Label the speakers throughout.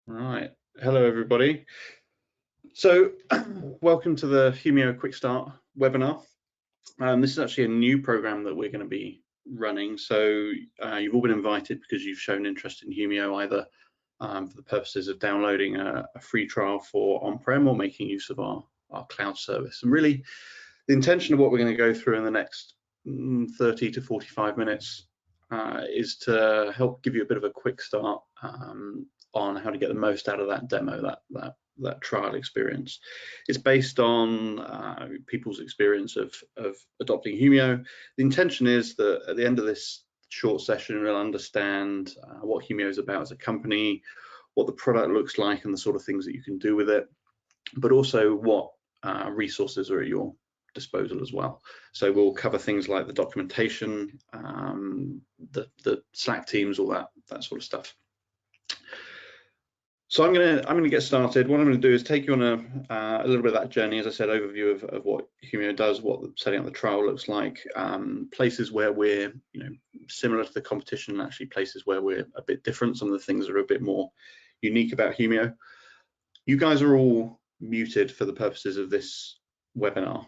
Speaker 1: All right. Hello, everybody. So welcome to the Humio Quick Start webinar. This is actually a new program that we're going to be running. So you've all been invited because you've shown interest in Humio, either for the purposes of downloading a free trial for on-prem or making use of our cloud service. And really, the intention of what we're going to go through in the next 30 to 45 minutes is to help give you a bit of a quick start on how to get the most out of that demo, that trial experience. It's based on people's experience of adopting Humio. The intention is that at the end of this short session, we'll understand what Humio is about as a company, what the product looks like and the sort of things that you can do with it, but also what resources are at your disposal as well. So we'll cover things like the documentation, the Slack teams, all that sort of stuff. So I'm gonna get started. What I'm going to do is take you on a little bit of that journey, as I said, overview of what Humio does, what setting up the trial looks like, places where we're similar to the competition, and actually places where we're a bit different. Some of the things that are a bit more unique about Humio. You guys are all muted for the purposes of this webinar.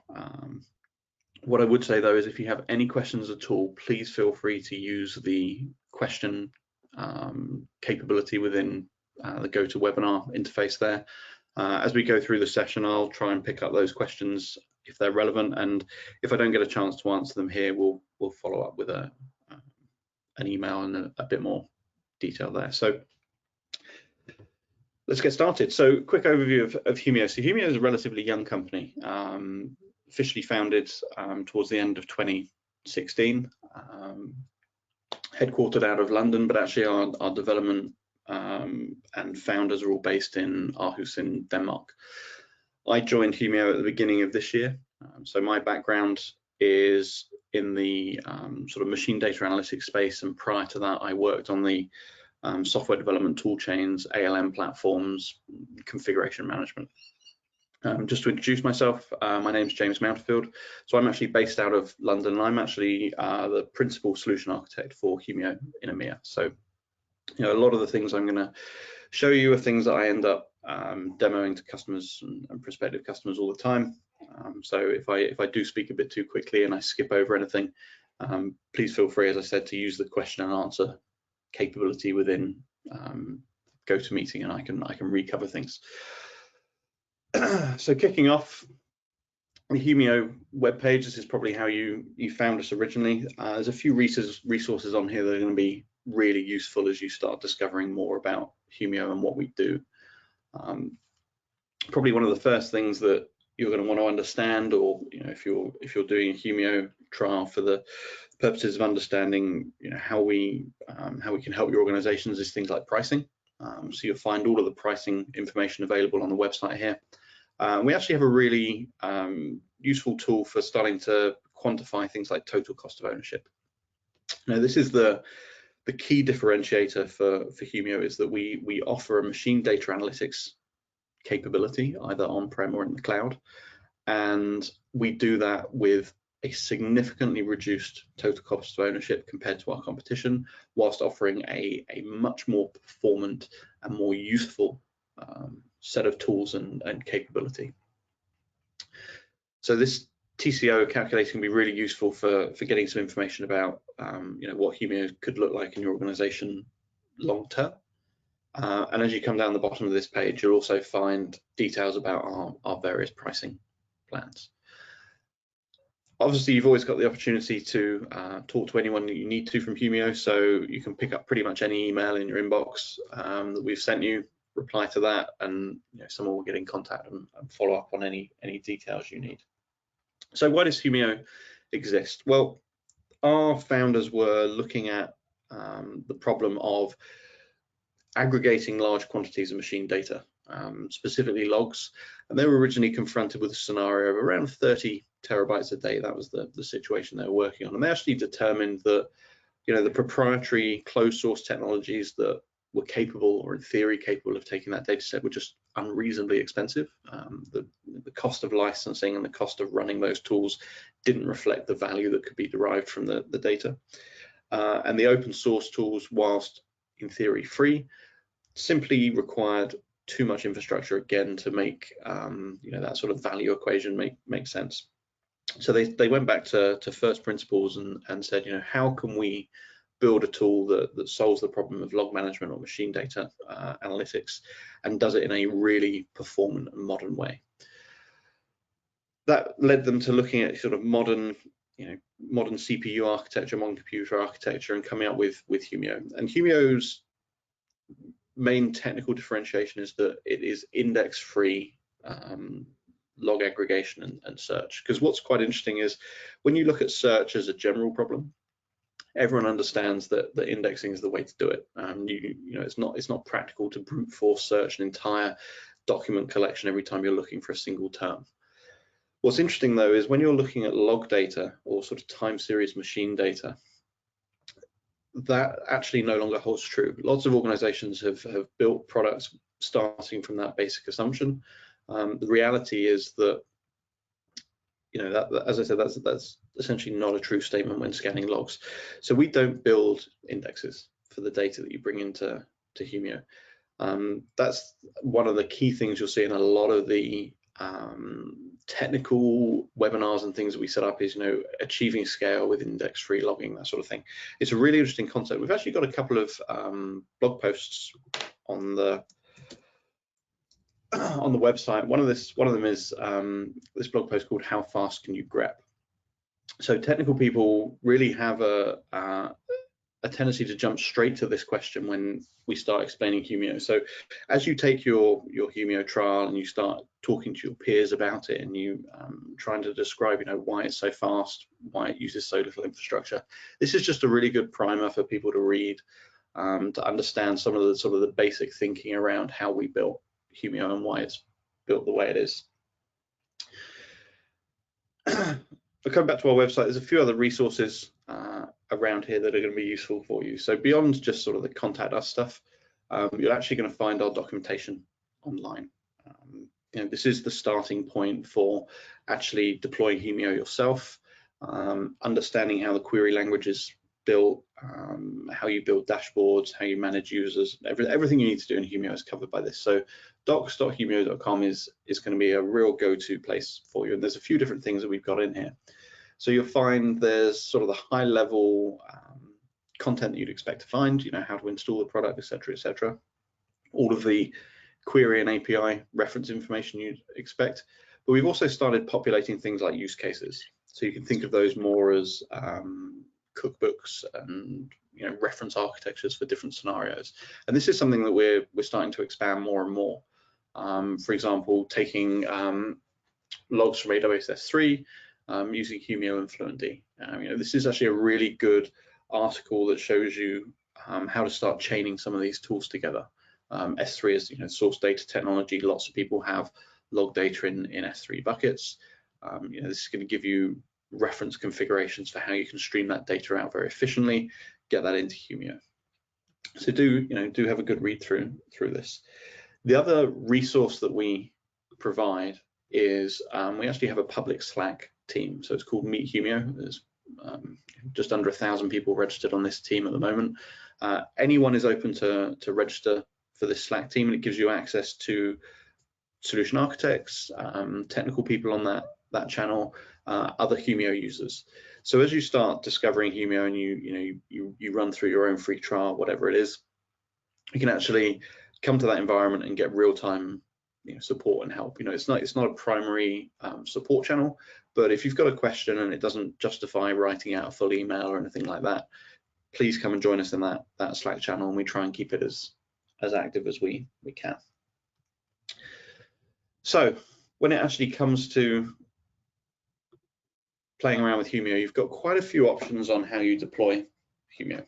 Speaker 1: What I would say though is if you have any questions at all, please feel free to use the question capability within the GoToWebinar interface there. As we go through the session, I'll try and pick up those questions if they're relevant, and if I don't get a chance to answer them here, we'll follow up with an email and a bit more detail there. So let's get started. So quick overview of Humio. So Humio is a relatively young company, officially founded towards the end of 2016, headquartered out of London, but actually our development and founders are all based in Aarhus in Denmark. I joined Humio at the beginning of this year. So my background is in the sort of machine data analytics space, and prior to that I worked on the software development tool chains, ALM platforms, configuration management. Just to introduce myself, my name is James Mountfield. So I'm actually based out of London. I'm actually the principal solution architect for Humio in EMEA. So a lot of the things I'm going to show you are things that I end up demoing to customers and prospective customers all the time. So if I do speak a bit too quickly and I skip over anything, please feel free, as I said, to use the question and answer capability within GoToMeeting, and I can recover things. So kicking off, the Humio webpage. This is probably how you found us originally. There's a few resources on here that are going to be really useful as you start discovering more about Humio and what we do. Probably one of the first things that you're going to want to understand, or if you're doing a Humio trial for the purposes of understanding how we can help your organizations, is things like pricing. So you'll find all of the pricing information available on the website here. We actually have a really useful tool for starting to quantify things like total cost of ownership. Now, this is the key differentiator for Humio, is that we offer a machine data analytics capability, either on-prem or in the cloud, and we do that with a significantly reduced total cost of ownership compared to our competition, whilst offering a much more performant and more useful set of tools and capability. So this TCO calculator can be really useful for getting some information about what Humio could look like in your organization long term. And as you come down the bottom of this page, you'll also find details about our various pricing plans. Obviously, you've always got the opportunity to talk to anyone that you need to from Humio, so you can pick up pretty much any email in your inbox that we've sent you, reply to that, and someone will get in contact and follow up on any details you need. So why does Humio exist? Well, our founders were looking at the problem of aggregating large quantities of machine data, specifically logs, and they were originally confronted with a scenario of around 30 terabytes a day. That was the situation they were working on, and they actually determined that the proprietary closed source technologies that were capable, or in theory capable, of taking that data set were just unreasonably expensive. The cost of licensing and the cost of running those tools didn't reflect the value that could be derived from the data. And the open source tools, whilst in theory free, simply required too much infrastructure again to make that sort of value equation make sense. So they went back to first principles and said, how can we build a tool that solves the problem of log management or machine data analytics and does it in a really performant and modern way. That led them to looking at sort of modern CPU architecture, modern computer architecture, and coming up with Humio. And Humio's main technical differentiation is that it is index-free log aggregation and search. Because what's quite interesting is when you look at search as a general problem, everyone understands that indexing is the way to do it. It's not practical to brute force search an entire document collection every time you're looking for a single term. What's interesting though is when you're looking at log data or sort of time series machine data, that actually no longer holds true. Lots of organizations have built products starting from that basic assumption. The reality is that, as I said, that's essentially not a true statement when scanning logs. So we don't build indexes for the data that you bring into Humio. That's one of the key things you'll see in a lot of the technical webinars and things that we set up is, achieving scale with index-free logging, that sort of thing. It's a really interesting concept. We've actually got a couple of blog posts on the website. One of them is this blog post called "How Fast Can You Grep?" So technical people really have a tendency to jump straight to this question when we start explaining Humio. So as you take your Humio trial and you start talking to your peers about it and you trying to describe why it's so fast, why it uses so little infrastructure, this is just a really good primer for people to read to understand some of the basic thinking around how we built Humio and why it's built the way it is. But coming back to our website, there's a few other resources around here that are going to be useful for you. So beyond just sort of the contact us stuff, you're actually going to find our documentation online. This is the starting point for actually deploying Humio yourself, understanding how the query language is built, how you build dashboards, how you manage users, everything you need to do in Humio is covered by this. So docs.humio.com is going to be a real go-to place for you. And there's a few different things that we've got in here. So you'll find there's sort of the high level content that you'd expect to find, how to install the product, etc., etc. All of the query and API reference information you'd expect. But we've also started populating things like use cases. So you can think of those more as cookbooks and reference architectures for different scenarios. And this is something that we're starting to expand more and more. For example, taking logs from AWS S3, using Humio and Fluentd. This is actually a really good article that shows you how to start chaining some of these tools together. S3 is source data technology. Lots of people have log data in S3 buckets. This is going to give you reference configurations for how you can stream that data out very efficiently, get that into Humio. So do have a good read through this. The other resource that we provide is we actually have a public Slack team. So it's called Meet Humio. There's just under 1,000 people registered on this team at the moment. Anyone is open to register for this Slack team, and it gives you access to solution architects, technical people on that channel, other Humio users. So as you start discovering Humio and you run through your own free trial, whatever it is, you can actually come to that environment and get real-time support and help. It's not a primary support channel, but if you've got a question and it doesn't justify writing out a full email or anything like that, please come and join us in that Slack channel, and we try and keep it as active as we can. So when it actually comes to playing around with Humio, you've got quite a few options on how you deploy Humio.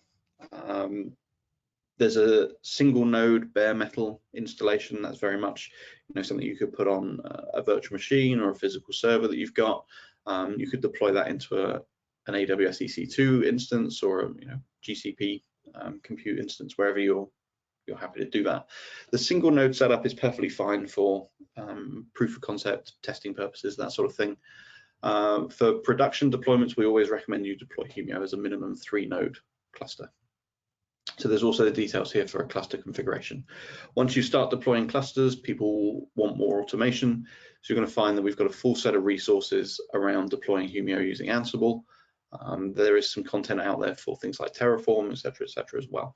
Speaker 1: There's a single node bare metal installation. That's very much something you could put on a virtual machine or a physical server that you've got. You could deploy that into an AWS EC2 instance or a GCP compute instance, wherever you're happy to do that. The single node setup is perfectly fine for proof of concept testing purposes, that sort of thing. For production deployments, we always recommend you deploy Humio as a minimum 3-node cluster. So there's also the details here for a cluster configuration. Once you start deploying clusters, people want more automation. So you're going to find that we've got a full set of resources around deploying Humio using Ansible. There is some content out there for things like Terraform, et cetera, as well.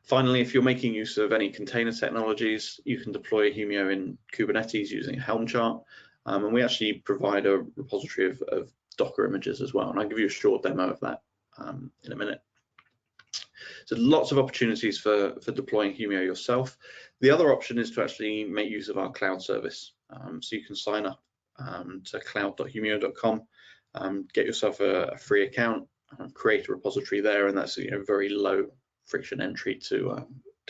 Speaker 1: Finally, if you're making use of any container technologies, you can deploy Humio in Kubernetes using a Helm chart. And we actually provide a repository of Docker images as well. And I'll give you a short demo of that in a minute. So lots of opportunities for deploying Humio yourself. The other option is to actually make use of our cloud service. So you can sign up to cloud.humio.com, get yourself a free account, create a repository there, and that's very low friction entry to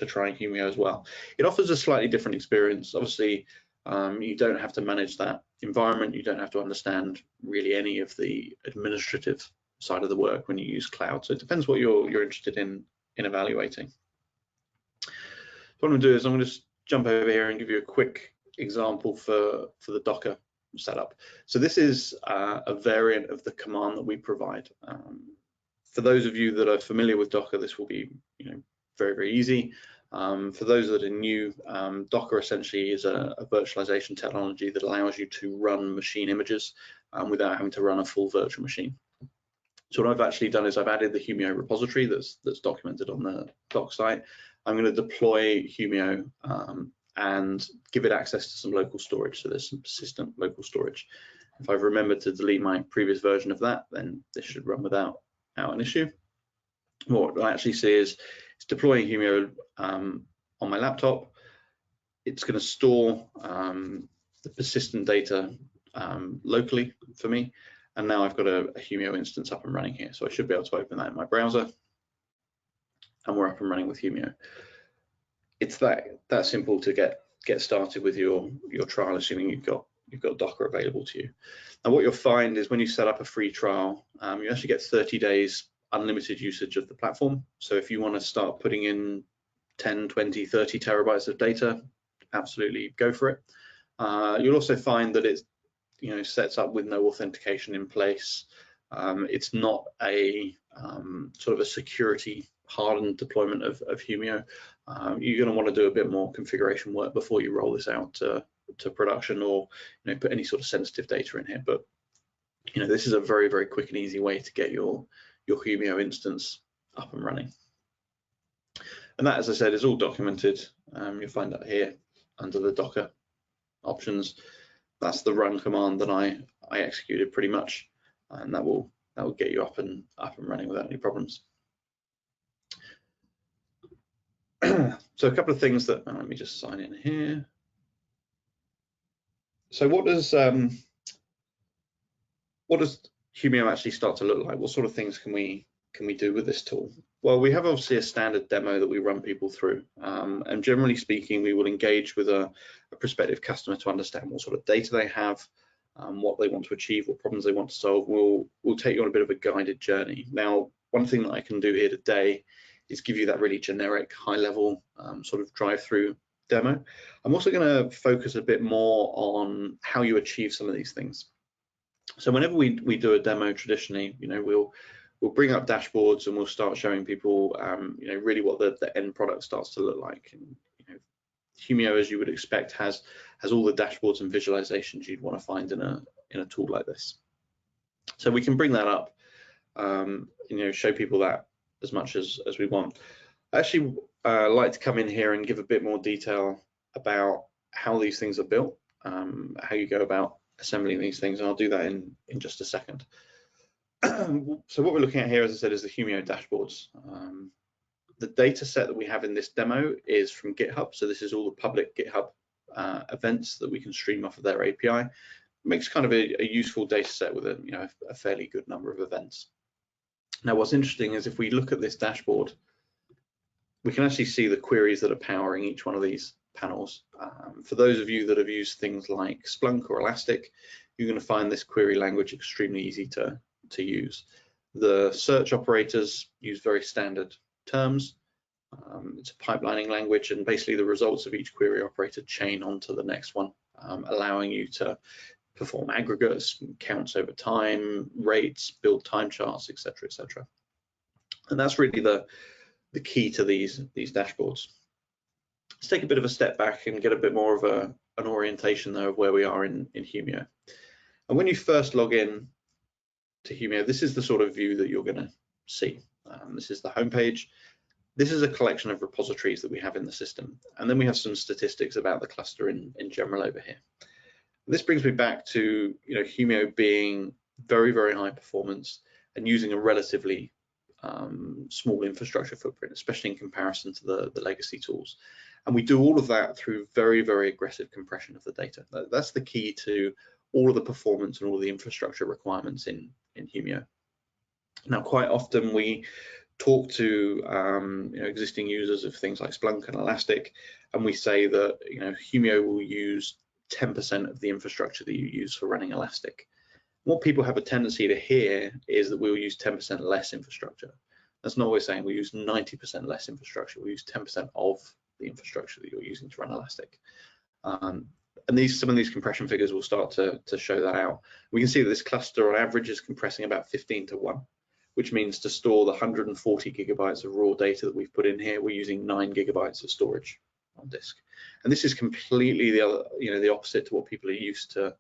Speaker 1: trying Humio as well. It offers a slightly different experience. Obviously, you don't have to manage that environment. You don't have to understand really any of the administrative side of the work when you use cloud. So it depends what you're interested in evaluating. So what I'm going to do is I'm going to just jump over here and give you a quick example for the Docker setup. So this is a variant of the command that we provide. For those of you that are familiar with Docker, this will be very, very easy. For those that are new, Docker essentially is a virtualization technology that allows you to run machine images without having to run a full virtual machine. So what I've actually done is I've added the Humio repository that's documented on the doc site. I'm going to deploy Humio and give it access to some local storage. So there's some persistent local storage. If I've remembered to delete my previous version of that, then this should run without an issue. What I actually see is it's deploying Humio on my laptop. It's going to store the persistent data locally for me. And now I've got a Humio instance up and running here. So I should be able to open that in my browser. And we're up and running with Humio. It's that simple to get started with your trial, assuming you've got Docker available to you. And what you'll find is when you set up a free trial, you actually get 30 days unlimited usage of the platform. So if you want to start putting in 10, 20, 30 terabytes of data, absolutely go for it. You'll also find that it's sets up with no authentication in place. It's not a sort of a security hardened deployment of Humio. You're going to want to do a bit more configuration work before you roll this out to production, or put any sort of sensitive data in here. But this is a very, very quick and easy way to get your Humio instance up and running. And that, as I said, is all documented. You'll find that here under the Docker options. That's the run command that I executed pretty much, and that will get you up and running without any problems. So a couple of things that let me just sign in here. So what does Humio actually start to look like? What sort of things can we do with this tool? Well, we have obviously a standard demo that we run people through, and generally speaking, we will engage with a prospective customer to understand what sort of data they have, what they want to achieve, what problems they want to solve. We'll take you on a bit of a guided journey. Now, one thing that I can do here today is give you that really generic, high-level sort of drive-through demo. I'm also going to focus a bit more on how you achieve some of these things. So whenever we do a demo, traditionally, we'll bring up dashboards and we'll start showing people, really what the end product starts to look like. And, Humio, as you would expect, has all the dashboards and visualizations you'd want to find in a tool like this. So we can bring that up, show people that as much as we want. I actually like to come in here and give a bit more detail about how these things are built, how you go about assembling these things, and I'll do that in just a second. So what we're looking at here, as I said, is the Humio dashboards. The data set that we have in this demo is from GitHub. So this is all the public GitHub events that we can stream off of their API. It makes kind of a useful data set with a fairly good number of events. Now, what's interesting is if we look at this dashboard, we can actually see the queries that are powering each one of these panels. For those of you that have used things like Splunk or Elastic, you're going to find this query language extremely easy to use. The search operators use very standard terms. It's a pipelining language, and basically the results of each query operator chain onto the next one, allowing you to perform aggregates, counts over time, rates, build time charts, etc., etc. And that's really the key to these dashboards. Let's take a bit of a step back and get a bit more of an orientation though of where we are in Humio. And when you first log in to Humio, this is the sort of view that you're going to see. This is the homepage. This is a collection of repositories that we have in the system. And then we have some statistics about the cluster in general over here. This brings me back to Humio being very, very high performance and using a relatively small infrastructure footprint, especially in comparison to the legacy tools. And we do all of that through very, very aggressive compression of the data. That's the key to all of the performance and all of the infrastructure requirements in Humio. Now, quite often we talk to existing users of things like Splunk and Elastic, and we say that Humio will use 10% of the infrastructure that you use for running Elastic. What people have a tendency to hear is that we'll use 10% less infrastructure. That's not what we're saying. We use 90% less infrastructure. We use 10% of the infrastructure that you're using to run Elastic. And some of these compression figures will start to show that out. We can see that this cluster on average is compressing about 15 to 1, which means to store the 140 gigabytes of raw data that we've put in here, we're using 9 gigabytes of storage on disk. And this is completely the opposite to what people are used to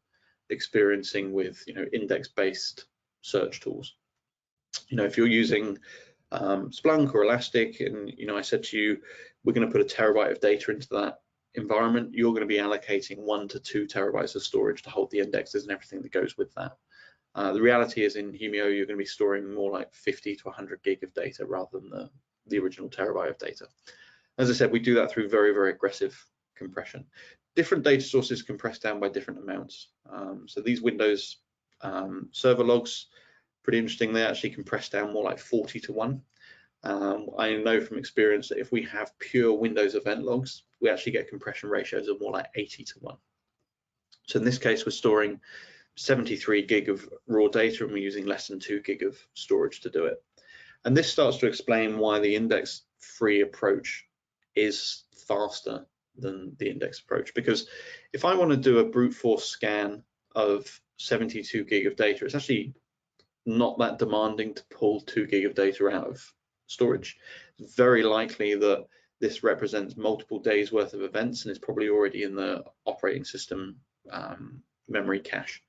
Speaker 1: experiencing with index-based search tools. If you're using Splunk or Elastic, and I said to you, we're going to put a terabyte of data into that environment, you're going to be allocating 1 to 2 terabytes of storage to hold the indexes and everything that goes with that. The reality is in Humio, you're going to be storing more like 50 to 100 gig of data rather than the original terabyte of data. As I said, we do that through very, very aggressive compression. Different data sources compress down by different amounts. So these Windows server logs, pretty interesting, they actually compress down more like 40 to 1. I know from experience that if we have pure Windows event logs, we actually get compression ratios of more like 80 to 1. So in this case, we're storing 73 gig of raw data and we're using less than 2 gig of storage to do it. And this starts to explain why the index-free approach is faster than the index approach, because if I want to do a brute force scan of 72 gig of data, it's actually not that demanding to pull 2 gig of data out of storage. It's very likely that this represents multiple days worth of events and is probably already in the operating system memory cache.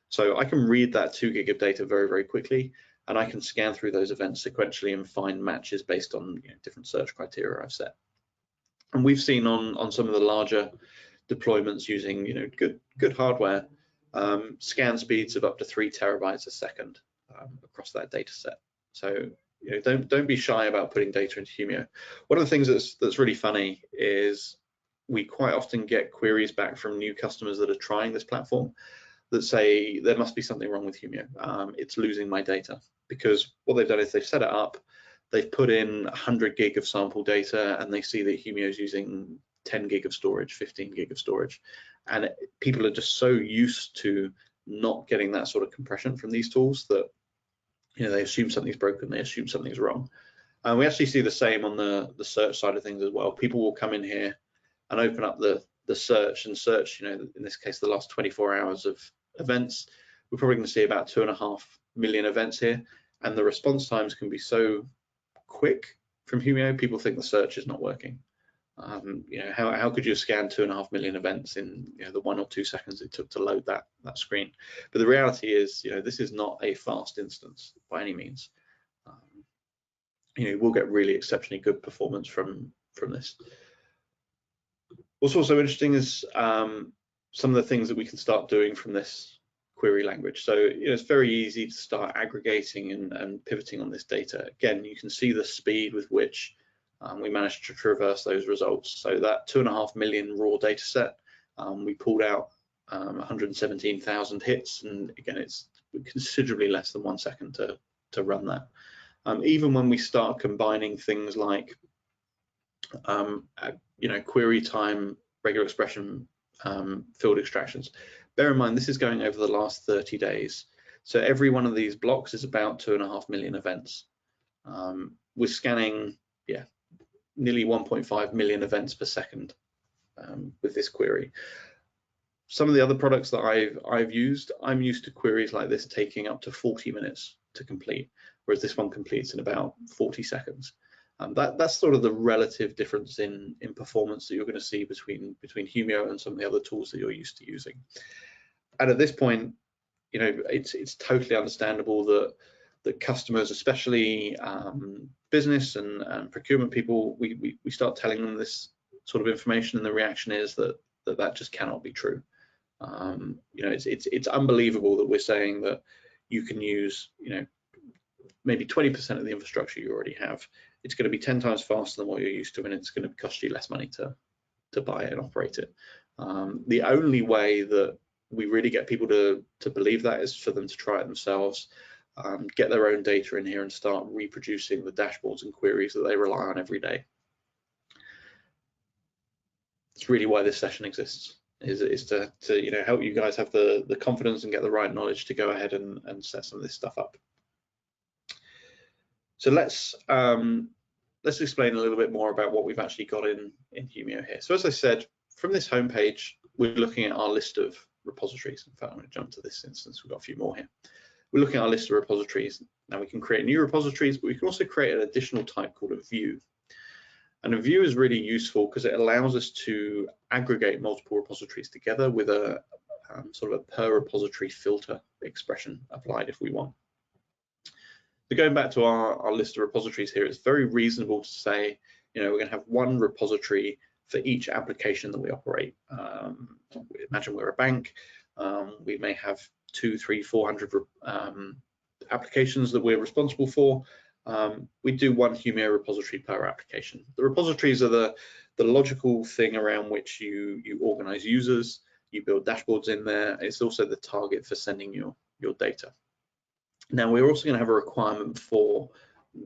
Speaker 1: So I can read that 2 gig of data very, very quickly, and I can scan through those events sequentially and find matches based on different search criteria I've set. And we've seen on some of the larger deployments using good hardware, scan speeds of up to 3 terabytes a second across that data set. So don't be shy about putting data into Humio. One of the things that's really funny is we quite often get queries back from new customers that are trying this platform that say there must be something wrong with Humio. It's losing my data, because what they've done is they've set it up, they've put in 100 gig of sample data, and they see that Humio is using 10 gig of storage, 15 gig of storage. And people are just so used to not getting that sort of compression from these tools that they assume something's broken, they assume something's wrong. And we actually see the same on the search side of things as well. People will come in here and open up the search and search, in this case, the last 24 hours of events. We're probably going to see about 2.5 million events here, and the response times can be so quick from Humio, people think the search is not working. How could you scan 2.5 million events in the 1 or 2 seconds it took to load that screen? But the reality is, this is not a fast instance by any means. We'll get really exceptionally good performance from this. What's also interesting is some of the things that we can start doing from this query language. So it's very easy to start aggregating and pivoting on this data. Again, you can see the speed with which we managed to traverse those results. So that 2.5 million raw data set, we pulled out 117,000 hits, and again, it's considerably less than 1 second to run that. Even when we start combining things like query time, regular expression field extractions. Bear in mind, this is going over the last 30 days. So every one of these blocks is about 2.5 million events. We're scanning, nearly 1.5 million events per second with this query. Some of the other products that I've used, I'm used to queries like this taking up to 40 minutes to complete. whereas this one completes in about 40 seconds. That's sort of the relative difference in performance that you're going to see between Humio and some of the other tools that you're used to using. And at this point, you know, it's totally understandable that customers, especially business and procurement people, we start telling them this sort of information, and the reaction is that just cannot be true. You know, it's unbelievable that we're saying that you can use, you know, maybe 20% of the infrastructure you already have. It's going to be 10 times faster than what you're used to, and it's going to cost you less money to buy it and operate it. The only way that we really get people to believe that is for them to try it themselves, get their own data in here and start reproducing the dashboards and queries that they rely on every day. It's really why this session exists, is to you know, help you guys have the confidence and get the right knowledge to go ahead and set some of this stuff up. So let's explain a little bit more about what we've actually got in Humio here. So as I said, from this homepage, we're looking at our list of repositories. In fact, I'm going to jump to this instance. We've got a few more here. We're looking at our list of repositories. Now we can create new repositories, but we can also create an additional type called a view. And a view is really useful because it allows us to aggregate multiple repositories together with a sort of a per repository filter expression applied if we want. So going back to our list of repositories here, it's very reasonable to say, you know, we're going to have one repository for each application that we operate. Imagine we're a bank. We may have 200, 300, 400 applications that we're responsible for. We do one Humio repository per application. The repositories are the logical thing around which you organize users, you build dashboards in there. It's also the target for sending your data. Now we're also going to have a requirement for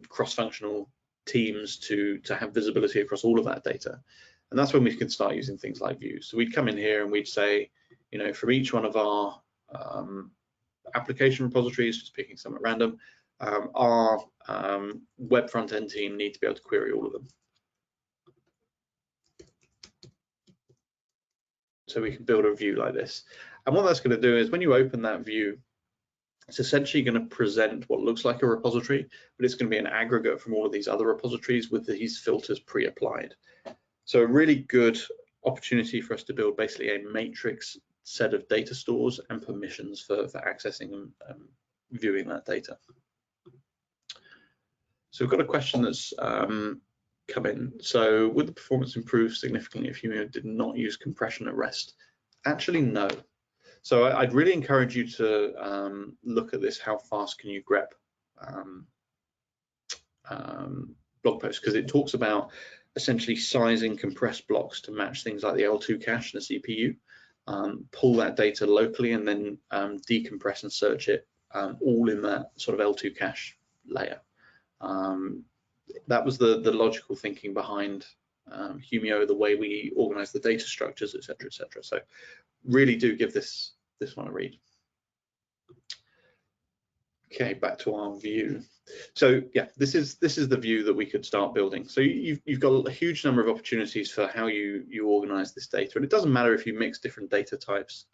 Speaker 1: cross-functional teams to have visibility across all of that data. And that's when we can start using things like views. So we'd come in here and we'd say, you know, from each one of our application repositories, just picking some at random, our web front-end team need to be able to query all of them. So we can build a view like this. And what that's going to do is when you open that view, it's essentially going to present what looks like a repository, but it's going to be an aggregate from all of these other repositories with these filters pre-applied. So a really good opportunity for us to build basically a matrix set of data stores and permissions for accessing and viewing that data. So we've got a question that's come in. So would the performance improve significantly if Humio did not use compression at rest? Actually, no. So I'd really encourage you to look at this, how fast can you grep blog posts, because it talks about essentially sizing compressed blocks to match things like the L2 cache and the CPU, pull that data locally and then decompress and search it all in that sort of L2 cache layer. That was the logical thinking behind Humio, the way we organize the data structures, et cetera, et cetera. So really do give this one a read. Okay, back to our view. So yeah, this is the view that we could start building. So you've got a huge number of opportunities for how you organize this data, and it doesn't matter if you mix different data types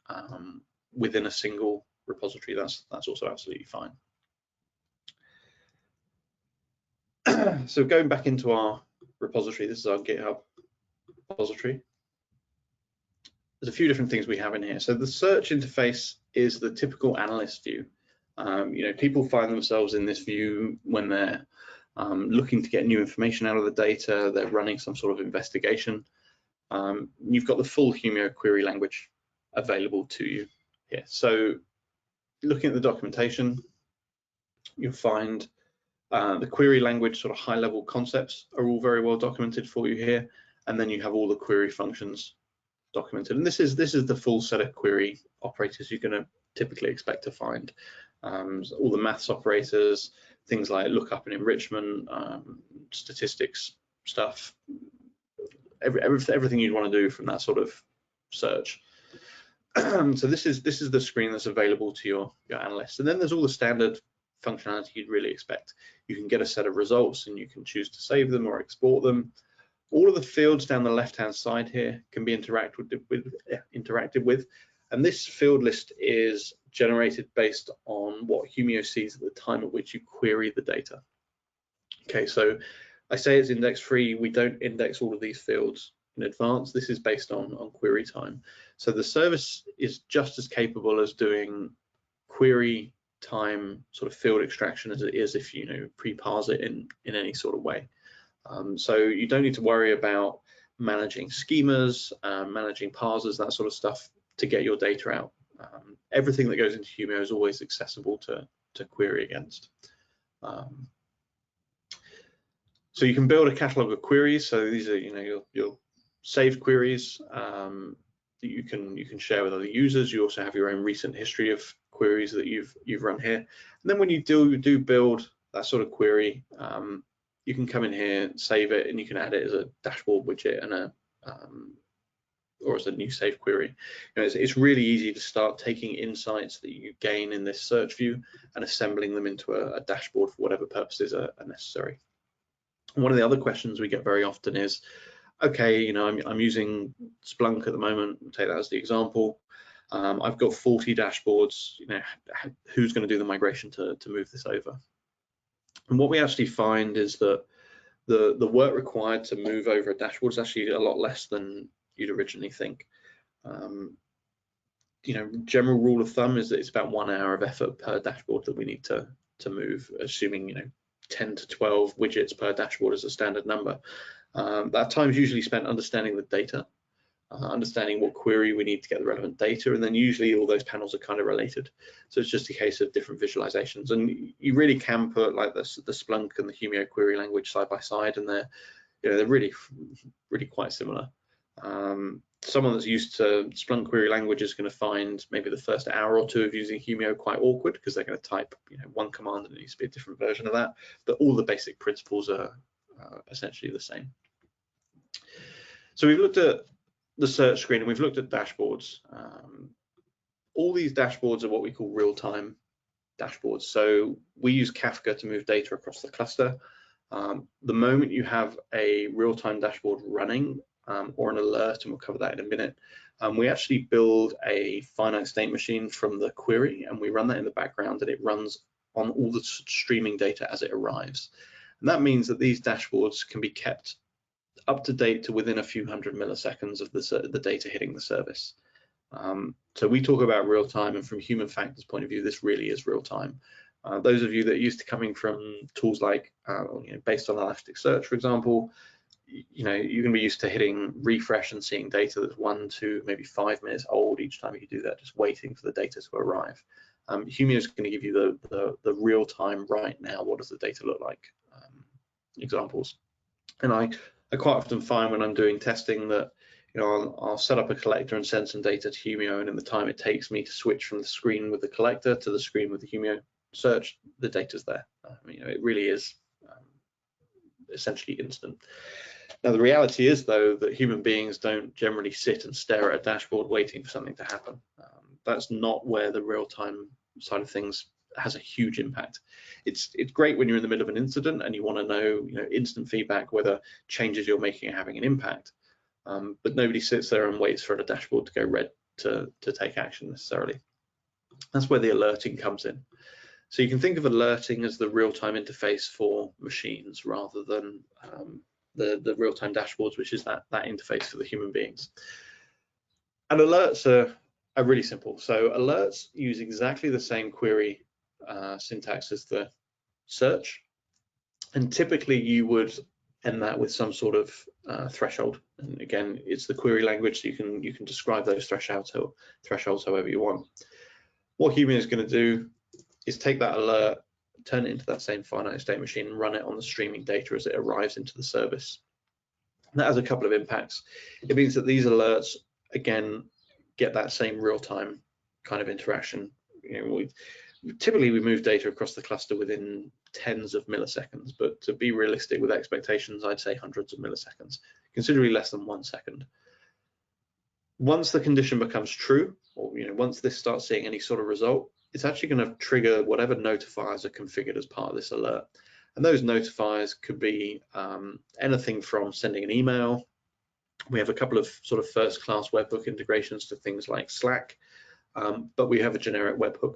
Speaker 1: within a single repository. That's also absolutely fine. So going back into our repository, this is our GitHub repository. There's a few different things we have in here. So the search interface is the typical analyst view. You know, people find themselves in this view when they're looking to get new information out of the data, they're running some sort of investigation. You've got the full Humio query language available to you here. So looking at the documentation, you'll find the query language sort of high-level concepts are all very well documented for you here, and then you have all the query functions documented. And this is the full set of query operators you're going to typically expect to find. All the maths operators, things like lookup and enrichment, statistics stuff, everything you'd want to do from that sort of search. So this is the screen that's available to your analysts, and then there's all the standard functionality you'd really expect. You can get a set of results and you can choose to save them or export them. All of the fields down the left-hand side here can be interacted with, and this field list is generated based on what Humio sees at the time at which you query the data. Okay, so I say it's index free. We don't index all of these fields in advance. This is based on query time. So the service is just as capable as doing query time sort of field extraction as it is if you pre-parse it in any sort of way. So you don't need to worry about managing schemas, managing parsers, that sort of stuff to get your data out. Everything that goes into Humio is always accessible to query against. So you can build a catalog of queries. So these are your saved queries that you can share with other users. You also have your own recent history of queries that you've run here. And then when you do build that sort of query, you can come in here, save it, and you can add it as a dashboard widget and or as a new saved query. It's really easy to start taking insights that you gain in this search view and assembling them into a dashboard for whatever purposes are necessary. One of the other questions we get very often is, okay, I'm using Splunk at the moment, take that as the example. I've got 40 dashboards, who's going to do the migration to move this over? And what we actually find is that the work required to move over a dashboard is actually a lot less than you'd originally think. General rule of thumb is that it's about 1 hour of effort per dashboard that we need to move, assuming 10 to 12 widgets per dashboard is a standard number. That time is usually spent understanding the data, understanding what query we need to get the relevant data, and then usually all those panels are kind of related. So it's just a case of different visualizations, and you really can put like the Splunk and the Humio query language side by side, and they're really quite similar. Someone that's used to Splunk query language is going to find maybe the first hour or two of using Humio quite awkward because they're going to type one command and it needs to be a different version of that, but all the basic principles are essentially the same. So we've looked at the search screen and we've looked at dashboards. All these dashboards are what we call real-time dashboards. So we use Kafka to move data across the cluster. The moment you have a real-time dashboard running or an alert, and we'll cover that in a minute, we actually build a finite state machine from the query and we run that in the background, and it runs on all the streaming data as it arrives. And that means that these dashboards can be kept up to date to within a few hundred milliseconds of the data hitting the service. So we talk about real time, and from human factors point of view, this really is real time. Those of you that are used to coming from tools like based on Elasticsearch, for example, you're going to be used to hitting refresh and seeing data that's 1 to maybe 5 minutes old each time you do that, just waiting for the data to arrive. Humio is going to give you the real time right now. What does the data look like? Examples. And I quite often find when I'm doing testing that I'll set up a collector and send some data to Humio, and in the time it takes me to switch from the screen with the collector to the screen with the Humio search, the data's there. It really is essentially instant. Now the reality is though that human beings don't generally sit and stare at a dashboard waiting for something to happen. That's not where the real-time side of things has a huge impact. It's great when you're in the middle of an incident and you want to know instant feedback whether changes you're making are having an impact. But nobody sits there and waits for a dashboard to go red to take action necessarily. That's where the alerting comes in. So you can think of alerting as the real-time interface for machines rather than the real-time dashboards, which is that interface for the human beings. And alerts are really simple. So alerts use exactly the same query syntax as the search, and typically you would end that with some sort of threshold. And again, it's the query language, so you can describe those thresholds however you want. What Humio is going to do is take that alert, turn it into that same finite state machine, and run it on the streaming data as it arrives into the service. And that has a couple of impacts. It means that these alerts, again, get that same real-time kind of interaction. Typically we move data across the cluster within tens of milliseconds, but to be realistic with expectations, I'd say hundreds of milliseconds, considerably less than 1 second. Once the condition becomes true, or once this starts seeing any sort of result, it's actually going to trigger whatever notifiers are configured as part of this alert. And those notifiers could be anything from sending an email. We have a couple of sort of first-class webhook integrations to things like Slack. but we have a generic webhook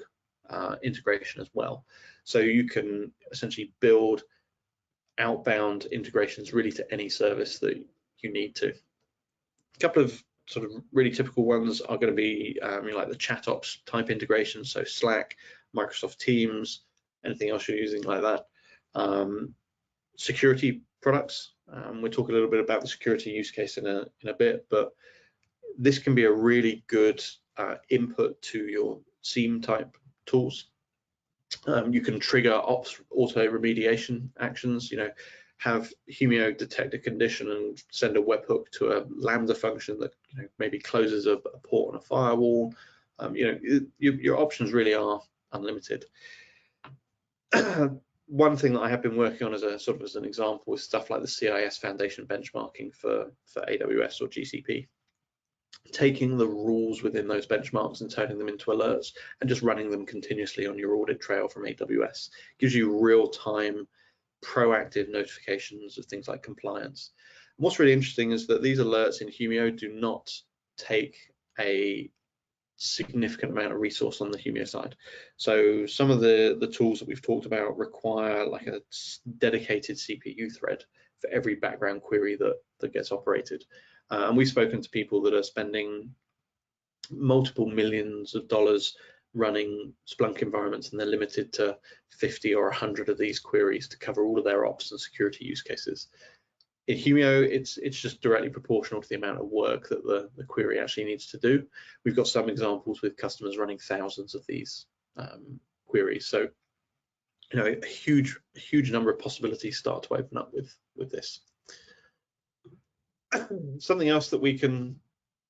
Speaker 1: integration as well. So you can essentially build outbound integrations really to any service that you need to. A couple of sort of really typical ones are going to be like the chat ops type integrations, so Slack, Microsoft Teams, anything else you're using like that. Security products. We'll talk a little bit about the security use case in a bit, but this can be a really good input to your SIEM type tools. You can trigger ops auto remediation actions, have Humio detect a condition and send a webhook to a Lambda function that maybe closes a port on a firewall. Your options really are unlimited. One thing that I have been working on as an example is stuff like the CIS Foundation benchmarking for AWS or GCP. Taking the rules within those benchmarks and turning them into alerts and just running them continuously on your audit trail from AWS gives you real-time proactive notifications of things like compliance. And what's really interesting is that these alerts in Humio do not take a significant amount of resource on the Humio side. So some of the tools that we've talked about require like a dedicated CPU thread for every background query that gets operated. And we've spoken to people that are spending multiple millions of dollars running Splunk environments, and they're limited to 50 or 100 of these queries to cover all of their ops and security use cases. In Humio, it's just directly proportional to the amount of work that the query actually needs to do. We've got some examples with customers running thousands of these queries. So, a huge number of possibilities start to open up with this. Something else that we can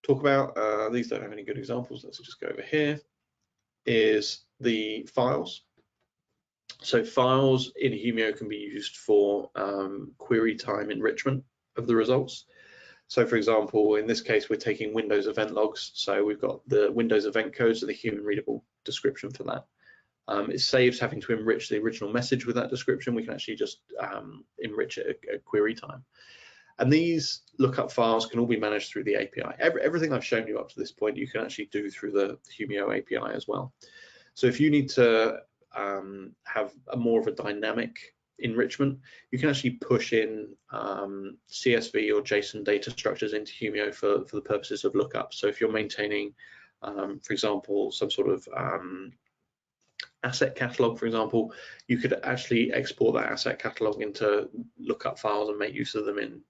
Speaker 1: talk about, these don't have any good examples, let's just go over here, is the files. So files in Humio can be used for query time enrichment of the results. So for example, in this case, we're taking Windows event logs. So we've got the Windows event codes and the human readable description for that. It saves having to enrich the original message with that description. We can actually just enrich it at query time. And these lookup files can all be managed through the API. Everything I've shown you up to this point, you can actually do through the Humio API as well. So if you need to have more of a dynamic enrichment, you can actually push in CSV or JSON data structures into Humio for the purposes of lookup. So if you're maintaining, for example, some sort of asset catalog, for example, you could actually export that asset catalog into lookup files and make use of them in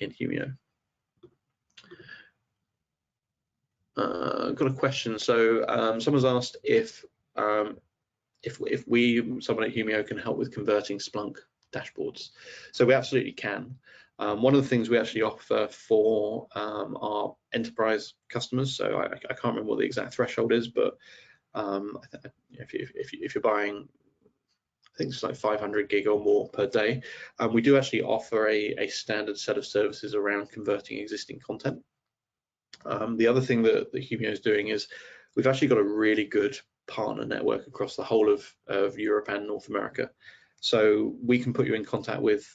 Speaker 1: Humio. I've got a question. So someone's asked if someone at Humio can help with converting Splunk dashboards. So we absolutely can. One of the things we actually offer for our enterprise customers, so I can't remember what the exact threshold is, but if you're buying, I think it's like 500 gig or more per day, we do actually offer a standard set of services around converting existing content. The other thing that Humio is doing is we've actually got a really good partner network across the whole of Europe and North America. So we can put you in contact with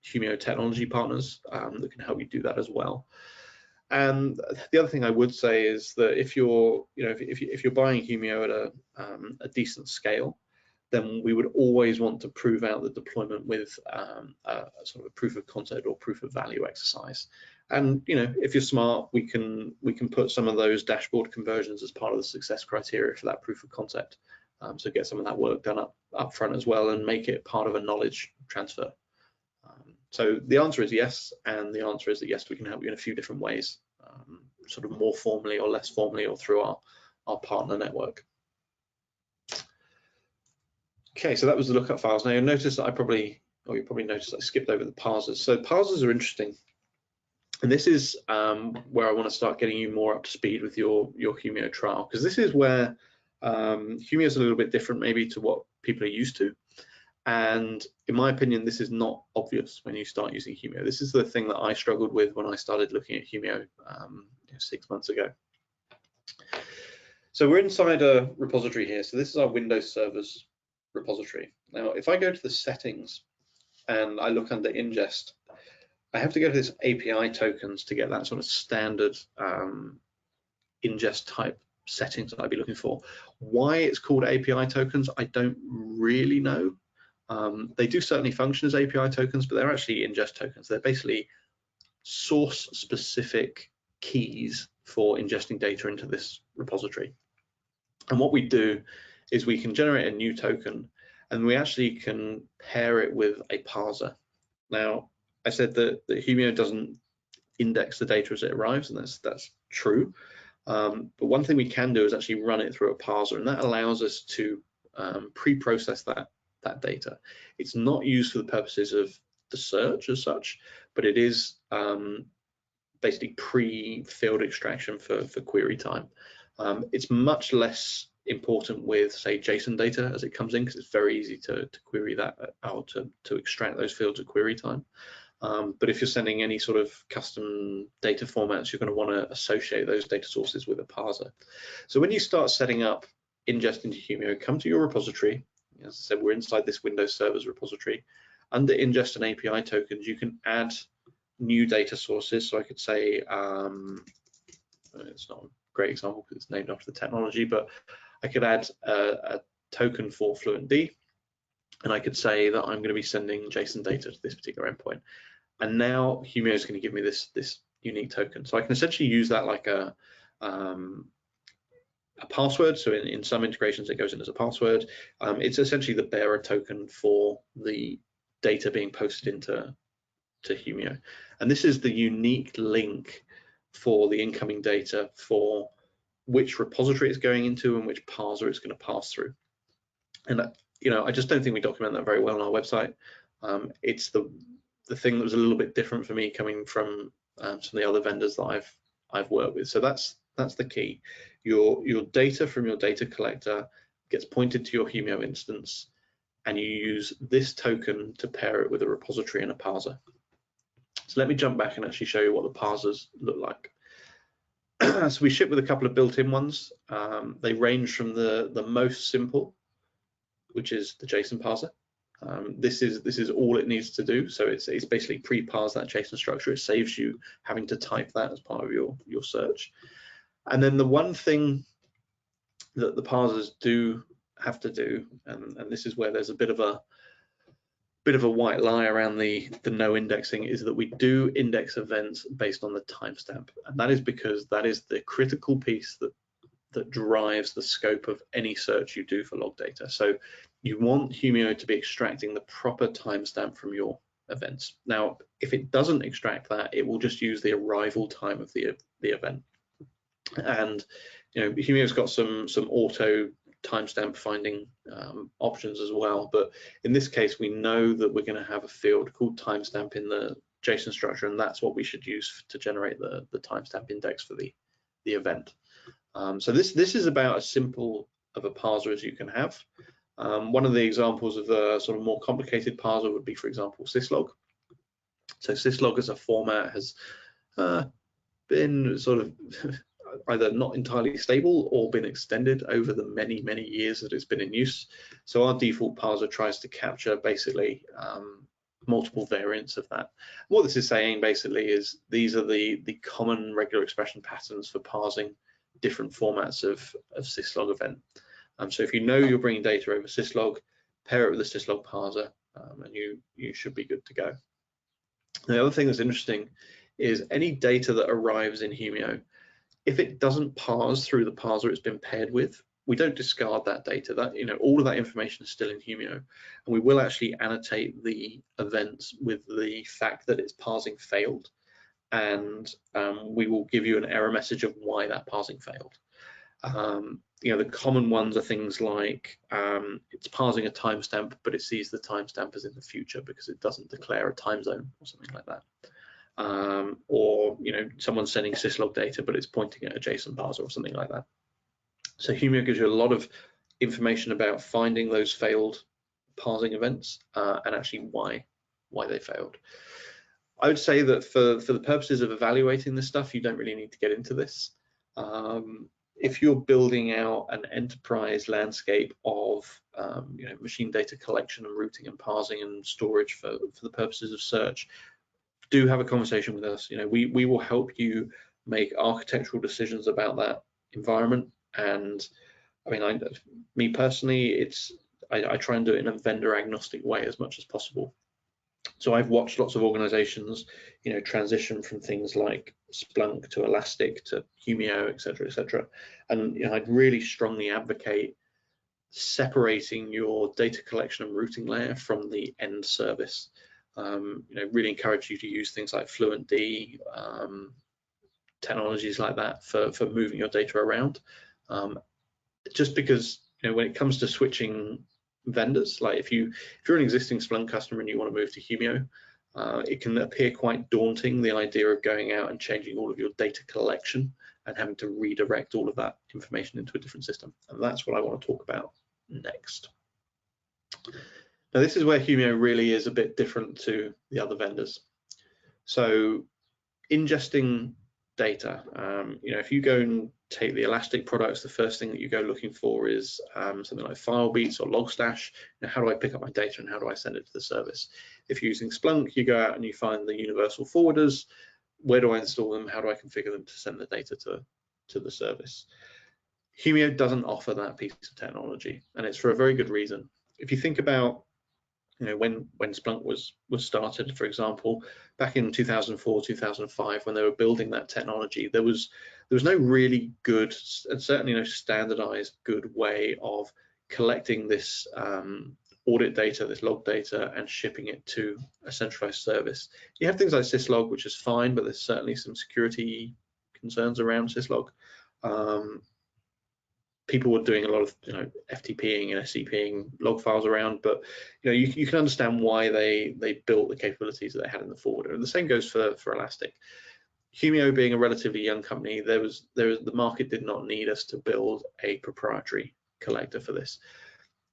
Speaker 1: Humio technology partners that can help you do that as well. And the other thing I would say is that if you're buying Humio at a decent scale, then we would always want to prove out the deployment with a sort of a proof of concept or proof of value exercise. And if you're smart, we can put some of those dashboard conversions as part of the success criteria for that proof of concept. So get some of that work done up front as well, and make it part of a knowledge transfer. So the answer is yes, and the answer is that yes, we can help you in a few different ways, sort of more formally or less formally, or through our partner network. Okay, so that was the lookup files. Now you'll notice that you probably noticed I skipped over the parsers. So parsers are interesting, and this is where I want to start getting you more up to speed with your Humio trial, because this is where Humio is a little bit different maybe to what people are used to. And in my opinion, this is not obvious when you start using Humio. This is the thing that I struggled with when I started looking at Humio 6 months ago. So we're inside a repository here. So this is our Windows servers repository. Now, if I go to the settings and I look under ingest, I have to go to this API tokens to get that sort of standard ingest type settings that I'd be looking for. Why it's called API tokens, I don't really know. They do certainly function as API tokens, but they're actually ingest tokens. They're basically source-specific keys for ingesting data into this repository. And what we do is we can generate a new token, and we actually can pair it with a parser. Now, I said that Humio doesn't index the data as it arrives, and that's true. But one thing we can do is actually run it through a parser, and that allows us to pre-process that data. It's not used for the purposes of the search as such, but it is basically pre-field extraction for query time. It's much less important with, say, JSON data as it comes in, because it's very easy to query that or to extract those fields at query time. But if you're sending any sort of custom data formats, you're going to want to associate those data sources with a parser. So when you start setting up ingest into Humio, come to your repository. As I said, we're inside this Windows Servers repository. Under ingest and API tokens, you can add new data sources. So I could say, it's not a great example because it's named after the technology, but I could add a token for FluentD, and I could say that I'm going to be sending JSON data to this particular endpoint. And now Humio is going to give me this unique token. So I can essentially use that like a password. So in some integrations, it goes in as a password. It's essentially the bearer token for the data being posted into Humio. And this is the unique link for the incoming data for which repository it's going into and which parser it's going to pass through. And I just don't think we document that very well on our website. It's the thing that was a little bit different for me coming from some of the other vendors that I've worked with. So that's the key. Your data from your data collector gets pointed to your Humio instance, and you use this token to pair it with a repository and a parser. So let me jump back and actually show you what the parsers look like. So we ship with a couple of built-in ones. They range from the most simple, which is the JSON parser. This is all it needs to do. So it's basically pre-parse that JSON structure. It saves you having to type that as part of your search. And then the one thing that the parsers do have to do, and this is where there's a bit of a white lie around the no indexing, is that we do index events based on the timestamp, and that is because that is the critical piece that drives the scope of any search you do for log data. So you want Humio to be extracting the proper timestamp from your events. Now, if it doesn't extract that, it will just use the arrival time of the event. And Humio's got some auto timestamp finding options as well, but in this case we know that we're going to have a field called timestamp in the JSON structure, and that's what we should use to generate the timestamp index for the event. So this is about as simple of a parser as you can have. One of the examples of a sort of more complicated parser would be, for example, syslog. So syslog as a format has been sort of either not entirely stable or been extended over the many years that it's been in use. So our default parser tries to capture basically multiple variants of that. What this is saying basically is these are the common regular expression patterns for parsing different formats of syslog event. So if you know you're bringing data over syslog, pair it with a syslog parser, and you should be good to go. The other thing that's interesting is any data that arrives in Humio, if it doesn't parse through the parser it's been paired with, we don't discard that data. That all of that information is still in Humio, and we will actually annotate the events with the fact that its parsing failed, and we will give you an error message of why that parsing failed. The common ones are things like it's parsing a timestamp, but it sees the timestamp as in the future because it doesn't declare a time zone or something like that. Or someone's sending syslog data, but it's pointing at a JSON parser or something like that. So Humio gives you a lot of information about finding those failed parsing events and actually why they failed. I would say that for the purposes of evaluating this stuff, you don't really need to get into this. If you're building out an enterprise landscape of machine data collection and routing and parsing and storage for the purposes of search, do have a conversation with us. We will help you make architectural decisions about that environment. And I mean, me personally, I try and do it in a vendor agnostic way as much as possible. So I've watched lots of organizations, transition from things like Splunk to Elastic to Humio, et cetera, and I'd really strongly advocate separating your data collection and routing layer from the end service. Really encourage you to use things like FluentD, technologies like that for moving your data around. Just because when it comes to switching vendors, like if you're an existing Splunk customer and you want to move to Humio, it can appear quite daunting, the idea of going out and changing all of your data collection and having to redirect all of that information into a different system. And that's what I want to talk about next. Now, this is where Humio really is a bit different to the other vendors. So ingesting data, if you go and take the Elastic products, the first thing that you go looking for is something like Filebeats or Logstash. How do I pick up my data and how do I send it to the service? If you're using Splunk, you go out and you find the universal forwarders. Where do I install them? How do I configure them to send the data to the service? Humio doesn't offer that piece of technology, and it's for a very good reason. If you think about when Splunk was started, for example, back in 2004, 2005, when they were building that technology, there was no really good, and certainly no standardized good way of collecting this audit data, this log data, and shipping it to a centralized service. You have things like syslog, which is fine, but there's certainly some security concerns around syslog. People were doing a lot of FTPing and SCPing log files around, but you can understand why they built the capabilities that they had in the forwarder. And the same goes for Elastic. Humio being a relatively young company, the market did not need us to build a proprietary collector for this.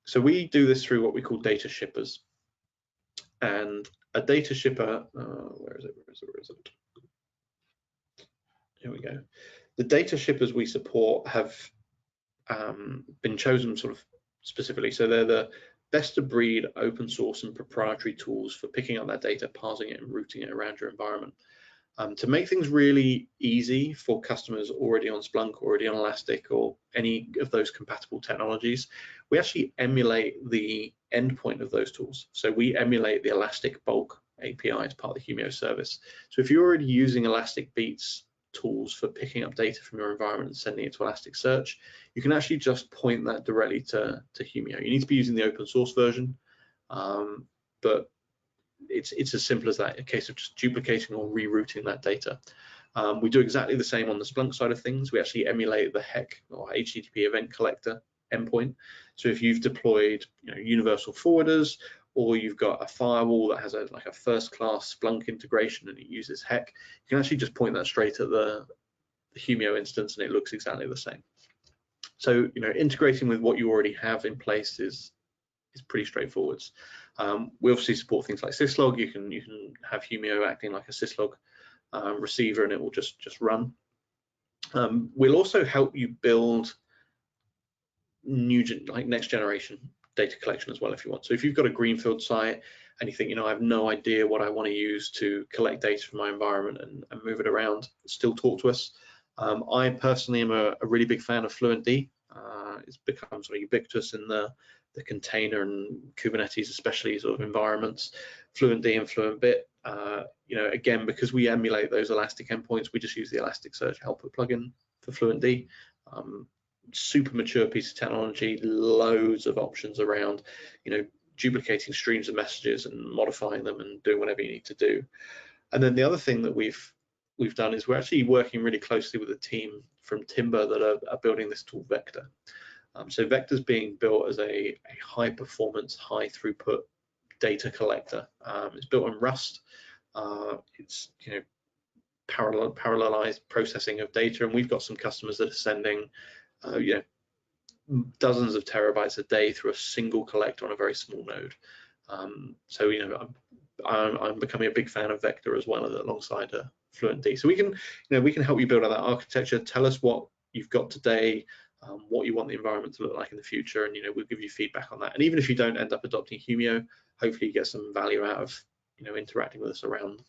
Speaker 1: So we do this through what we call data shippers. And a data shipper, where is it? Here we go. The data shippers we support have been chosen sort of specifically. So they're the best of breed open source and proprietary tools for picking up that data, parsing it and routing it around your environment. To make things really easy for customers already on Splunk, already on Elastic, or any of those compatible technologies, we actually emulate the endpoint of those tools. So we emulate the Elastic Bulk API as part of the Humio service. So if you're already using Elastic Beats tools for picking up data from your environment and sending it to Elasticsearch, you can actually just point that directly to Humio. You need to be using the open source version, but it's as simple as that, a case of just duplicating or rerouting that data. We do exactly the same on the Splunk side of things. We actually emulate the HEC or HTTP event collector endpoint. So if you've deployed universal forwarders, or you've got a firewall that has a first-class Splunk integration and it uses HEC, you can actually just point that straight at the Humio instance and it looks exactly the same. So integrating with what you already have in place is pretty straightforward. We obviously support things like syslog. You can have Humio acting like a syslog receiver and it will just run. We'll also help you build next generation data collection as well if you want. So if you've got a greenfield site and you think, I have no idea what I want to use to collect data from my environment and move it around, still talk to us. I personally am a really big fan of FluentD. It's become sort of ubiquitous in the container and Kubernetes, especially sort of environments. FluentD and FluentBit, again, because we emulate those Elastic endpoints, we just use the Elasticsearch helper plugin for FluentD. Super mature piece of technology, loads of options around, duplicating streams of messages and modifying them and doing whatever you need to do. And then the other thing that we've done is we're actually working really closely with a team from Timber that are building this tool Vector. So Vector is being built as a high performance, high throughput data collector. It's built on Rust. It's parallelized processing of data, and we've got some customers that are sending dozens of terabytes a day through a single collector on a very small node. So I'm becoming a big fan of Vector as well, alongside FluentD. So we can help you build out that architecture. Tell us what you've got today, what you want the environment to look like in the future, and we'll give you feedback on that. And even if you don't end up adopting Humio, hopefully you get some value out of interacting with us around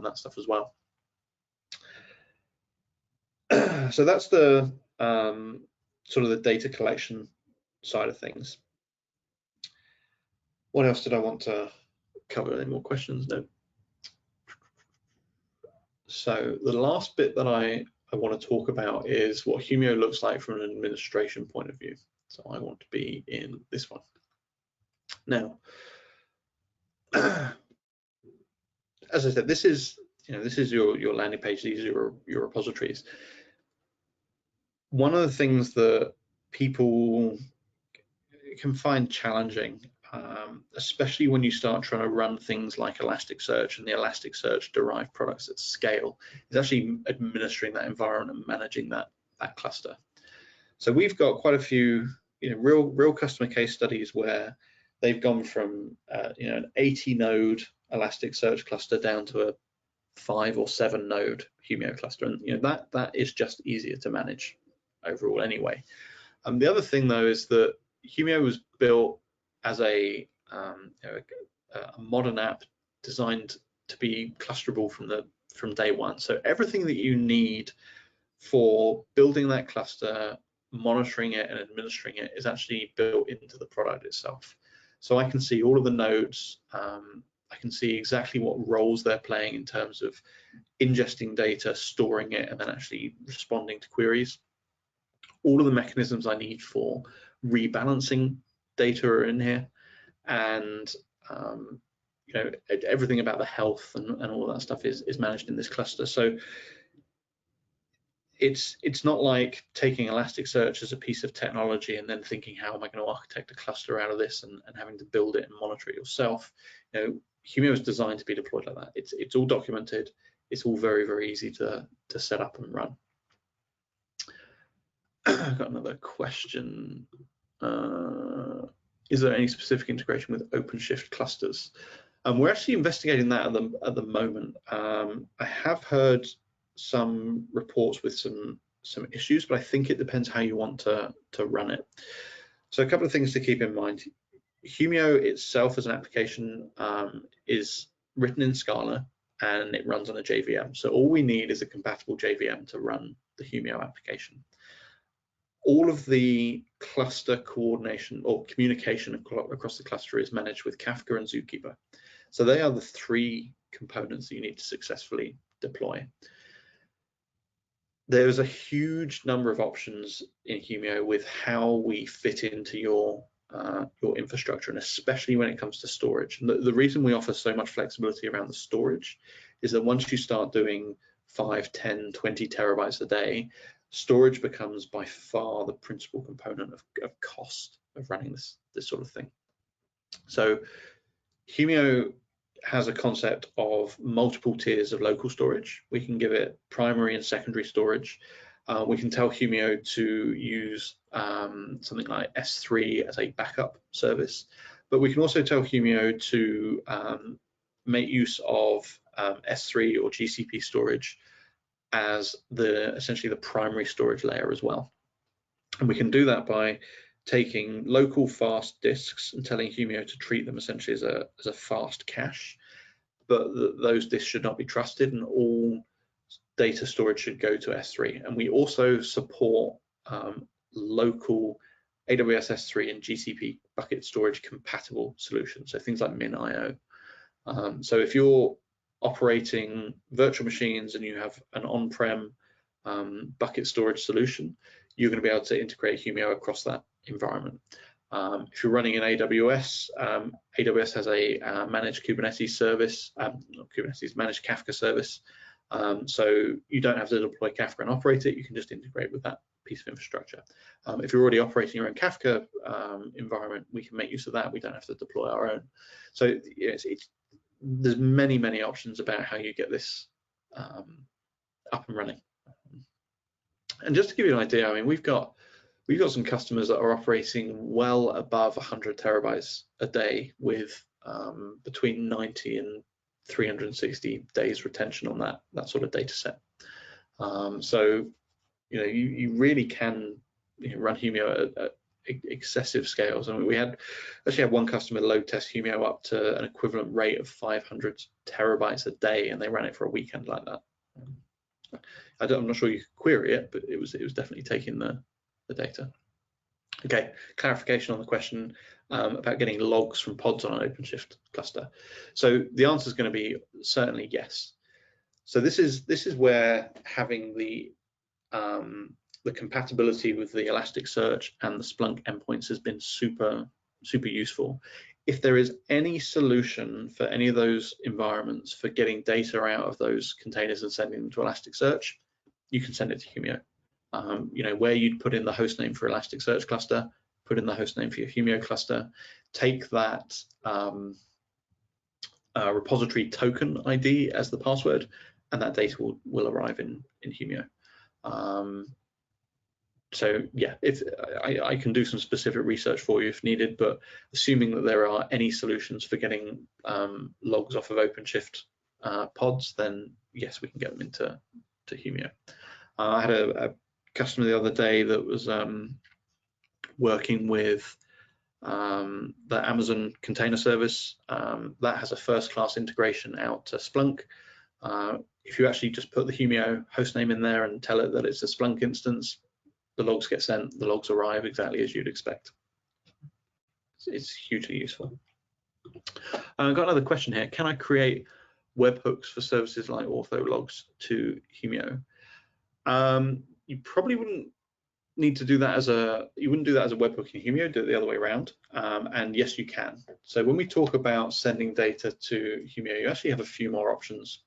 Speaker 1: that stuff as well. So that's the sort of the data collection side of things. What else did I want to cover? Any more questions? No. So the last bit that I want to talk about is what Humio looks like from an administration point of view. So I want to be in this one. Now, as I said, this is your landing page. These are your repositories. One of the things that people can find challenging, especially when you start trying to run things like Elasticsearch and the Elasticsearch derived products at scale, is actually administering that environment and managing that cluster. So we've got quite a few real customer case studies where they've gone from an 80 node Elasticsearch cluster down to a 5 or 7 node Humio cluster, and that is just easier to manage overall anyway. The other thing though is that Humio was built as a modern app designed to be clusterable from day one. So everything that you need for building that cluster, monitoring it and administering it is actually built into the product itself. So I can see all of the nodes, I can see exactly what roles they're playing in terms of ingesting data, storing it, and then actually responding to queries. All of the mechanisms I need for rebalancing data are in here, and everything about the health and all of that stuff is managed in this cluster. So it's not like taking Elasticsearch as a piece of technology and then thinking, how am I going to architect a cluster out of this, and having to build it and monitor it yourself. Humio is designed to be deployed like that. It's all documented. It's all very, very easy to set up and run. I've got another question. Is there any specific integration with OpenShift clusters? We're actually investigating that at the moment. I have heard some reports with some issues, but I think it depends how you want to run it. So a couple of things to keep in mind. Humio itself as an application is written in Scala and it runs on a JVM. So all we need is a compatible JVM to run the Humio application. All of the cluster coordination or communication across the cluster is managed with Kafka and Zookeeper. So they are the 3 components that you need to successfully deploy. There's a huge number of options in Humio with how we fit into your infrastructure, and especially when it comes to storage. And the reason we offer so much flexibility around the storage is that once you start doing 5, 10, 20 terabytes a day, storage becomes by far the principal component of cost of running this sort of thing. So Humio has a concept of multiple tiers of local storage. We can give it primary and secondary storage. We can tell Humio to use something like S3 as a backup service, but we can also tell Humio to make use of S3 or GCP storage as essentially the primary storage layer as well. And we can do that by taking local fast disks and telling Humio to treat them essentially as a fast cache, but those disks should not be trusted, and all data storage should go to S3. And we also support local AWS S3 and GCP bucket storage compatible solutions, so things like MinIO. So if you're operating virtual machines and you have an on-prem bucket storage solution, you're going to be able to integrate Humio across that environment. If you're running in AWS, AWS has a managed Kubernetes service, not Kubernetes, managed Kafka service. So you don't have to deploy Kafka and operate it, you can just integrate with that piece of infrastructure. If you're already operating your own Kafka environment, we can make use of that. We don't have to deploy our own. So there's many options about how you get this up and running. And just to give you an idea, I mean, we've got some customers that are operating well above 100 terabytes a day with between 90 and 360 days retention on that sort of data set. So you really can run Humio at excessive scales. I mean, we actually had one customer load test Humio up to an equivalent rate of 500 terabytes a day, and they ran it for a weekend like that. I'm not sure you could query it, but it was definitely taking the the data. Okay, clarification on the question about getting logs from pods on an OpenShift cluster. So the answer is going to be certainly yes. So this is where having the compatibility with the Elasticsearch and the Splunk endpoints has been super useful. If there is any solution for any of those environments for getting data out of those containers and sending them to Elasticsearch, you can send it to Humio. You know, where you'd put in the hostname for Elasticsearch cluster, put in the hostname for your Humio cluster, take that repository token ID as the password, and that data will arrive in Humio. So yeah, if I can do some specific research for you if needed, but assuming that there are any solutions for getting logs off of OpenShift pods, then yes, we can get them into Humio. I had a customer the other day that was working with the Amazon Container Service that has a first-class integration out to Splunk. If you actually just put the Humio hostname in there and tell it that it's a Splunk instance, the logs get sent, the logs arrive exactly as you'd expect. It's hugely useful. I've got another question here. Can I create webhooks for services like orthologs to Humio? You probably wouldn't need to do that as a, you wouldn't do that as a webhook in Humio, do it the other way around. And yes, you can. So when we talk about sending data to Humio, you actually have a few more options.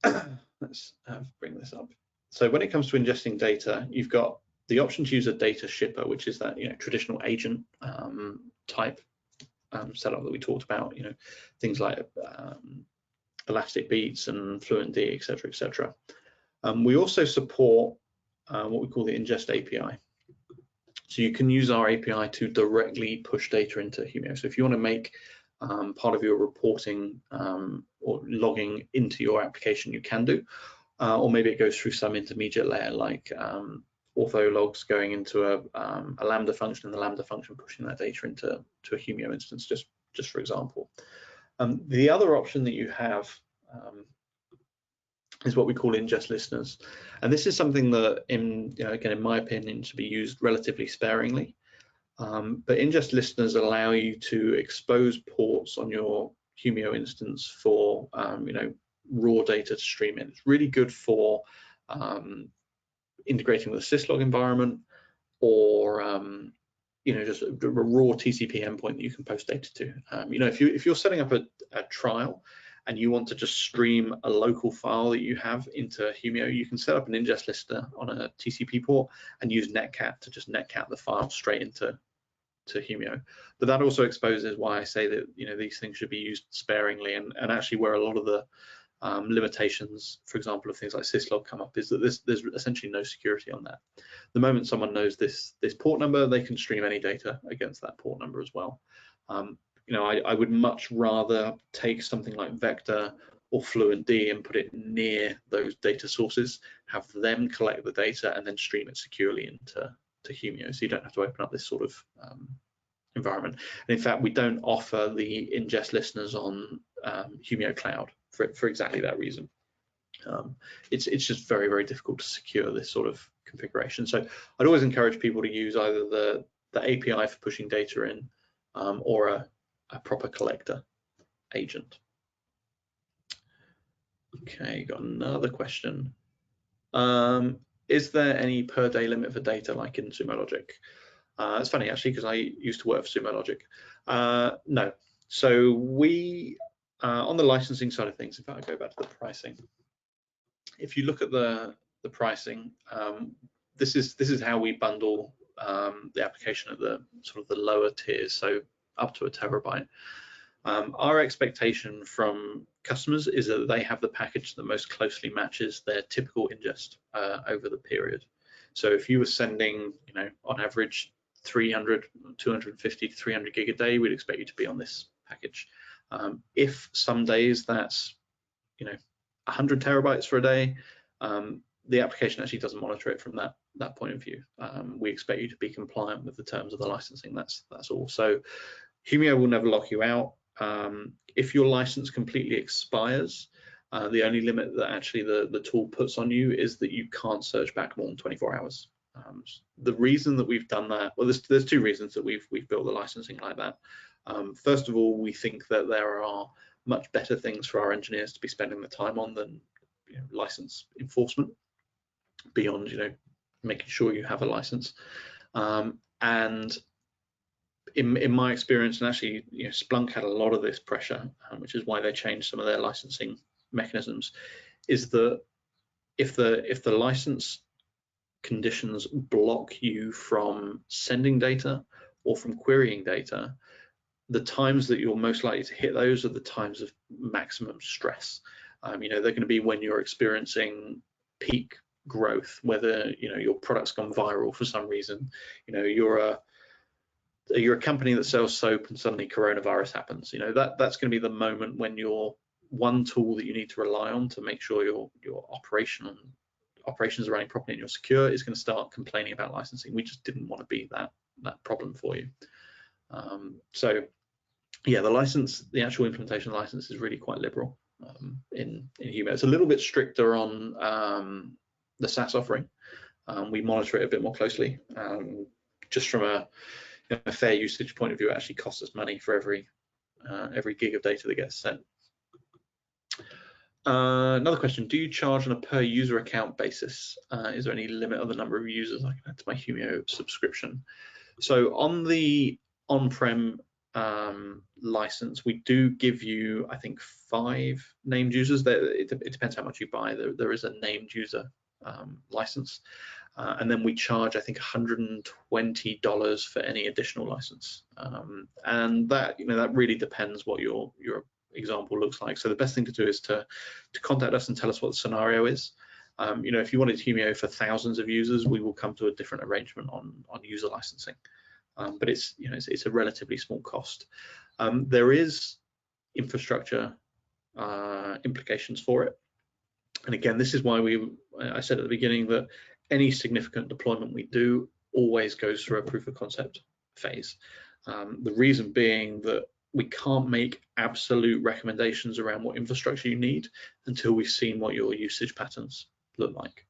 Speaker 1: Let's bring this up. So when it comes to ingesting data, you've got the option to use a data shipper, which is that, you know, traditional agent type setup that we talked about, you know, things like Elastic Beats and FluentD, et cetera, et cetera. We also support what we call the ingest API. So you can use our API to directly push data into Humio. So if you want to make part of your reporting or logging into your application, you can do, or maybe it goes through some intermediate layer like orthologs going into a Lambda function, and the Lambda function pushing that data into a Humio instance, just for example. The other option that you have is what we call ingest listeners, and this is something that, again, in my opinion, should be used relatively sparingly. But ingest listeners allow you to expose ports on your Humio instance for raw data to stream in. It's really good for integrating with a syslog environment, or just a raw TCP endpoint that you can post data to. If you're setting up a trial and you want to just stream a local file that you have into Humio, you can set up an ingest listener on a TCP port and use netcat to just netcat the file straight into Humio. But that also exposes why I say that these things should be used sparingly, and actually where a lot of the limitations, for example, of things like syslog come up, is that there's essentially no security on that. The moment someone knows this port number, they can stream any data against that port number as well. I would much rather take something like Vector or FluentD and put it near those data sources, have them collect the data, and then stream it securely into Humio, so you don't have to open up this sort of environment. And in fact, we don't offer the ingest listeners on Humio Cloud for exactly that reason. It's just very, very difficult to secure this sort of configuration. So I'd always encourage people to use either the API for pushing data in, or a proper collector agent. Okay, got another question. Is there any per day limit for data like in Sumo Logic? It's funny actually, because I used to work for Sumo Logic. No, so we on the licensing side of things, in fact, I go back to the pricing. If you look at the pricing, this is how we bundle the application at the sort of the lower tiers, so up to 1 terabyte. Our expectation from customers is that they have the package that most closely matches their typical ingest over the period. So if you were sending, on average 250 to 300 gig a day, we'd expect you to be on this package. If some days that's 100 terabytes for a day, the application actually doesn't monitor it from that point of view. We expect you to be compliant with the terms of the licensing. That's all. So Humio will never lock you out. If your license completely expires, The only limit that actually the tool puts on you is that you can't search back more than 24 hours. The reason that we've done that, well, there's two reasons that we've built the licensing like that. First of all, we think that there are much better things for our engineers to be spending the time on than license enforcement, beyond making sure you have a license. And in my experience, and actually Splunk had a lot of this pressure, which is why they changed some of their licensing mechanisms, is that if the license conditions block you from sending data or from querying data, the times that you're most likely to hit those are the times of maximum stress. They're going to be when you're experiencing peak growth, whether your product's gone viral for some reason. You're a company that sells soap and suddenly coronavirus happens. That's going to be the moment when your one tool that you need to rely on to make sure your operations are running properly and you're secure is going to start complaining about licensing. We just didn't want to be that problem for you. So yeah, the actual implementation license is really quite liberal in Humio. It's a little bit stricter on the SaaS offering. We monitor it a bit more closely. Just from a fair usage point of view, it actually costs us money for every gig of data that gets sent. Another question, do you charge on a per user account basis? Is there any limit on the number of users I can add to my Humio subscription? So on the on-prem license, we do give you, I think, 5 named users. It depends how much you buy. There is a named user license. And then we charge, I think, $120 for any additional license. And that really depends what your example looks like. So the best thing to do is to contact us and tell us what the scenario is. If you wanted Humio for thousands of users, we will come to a different arrangement on user licensing. But it's a relatively small cost. There is infrastructure implications for it. And again, this is why I said at the beginning that any significant deployment we do always goes through a proof of concept phase. The reason being that we can't make absolute recommendations around what infrastructure you need until we've seen what your usage patterns look like.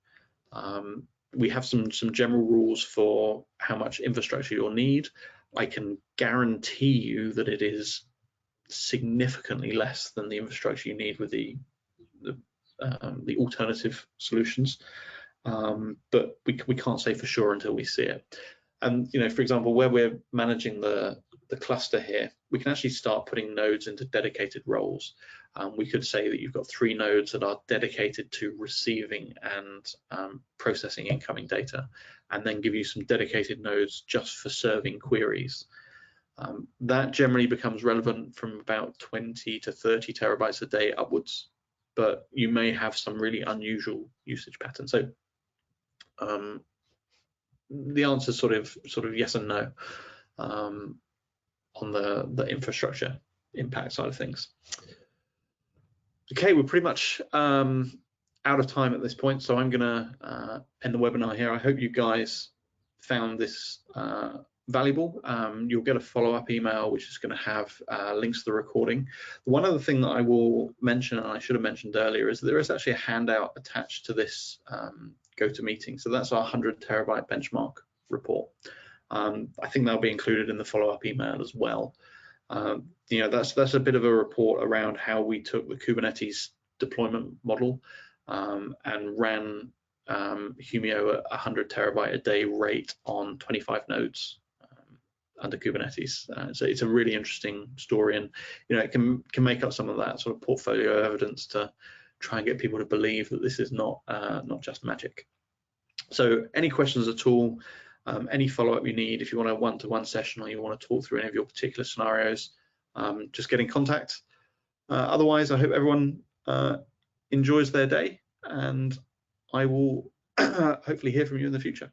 Speaker 1: We have some general rules for how much infrastructure you'll need. I can guarantee you that it is significantly less than the infrastructure you need with the alternative solutions, but we can't say for sure until we see it. And for example, where we're managing the cluster here, we can actually start putting nodes into dedicated roles. We could say that you've got 3 nodes that are dedicated to receiving and processing incoming data, and then give you some dedicated nodes just for serving queries. That generally becomes relevant from about 20 to 30 terabytes a day upwards, but you may have some really unusual usage patterns. So the answer is sort of yes and no on the infrastructure impact side of things. Okay, we're pretty much out of time at this point, so I'm gonna end the webinar here. I hope you guys found this valuable. You'll get a follow-up email which is going to have links to the recording. One other thing that I will mention, and I should have mentioned earlier, is that there is actually a handout attached to this GoToMeeting. So that's our 100 terabyte benchmark report. I think that'll be included in the follow-up email as well. That's a bit of a report around how we took the Kubernetes deployment model and ran Humio at 100 terabyte a day rate on 25 nodes under Kubernetes. So it's a really interesting story, and it can make up some of that sort of portfolio evidence to try and get people to believe that this is not just magic. So any questions at all, any follow-up you need, if you want a one-to-one session or you want to talk through any of your particular scenarios, just get in contact. Otherwise, I hope everyone enjoys their day, and I will hopefully hear from you in the future.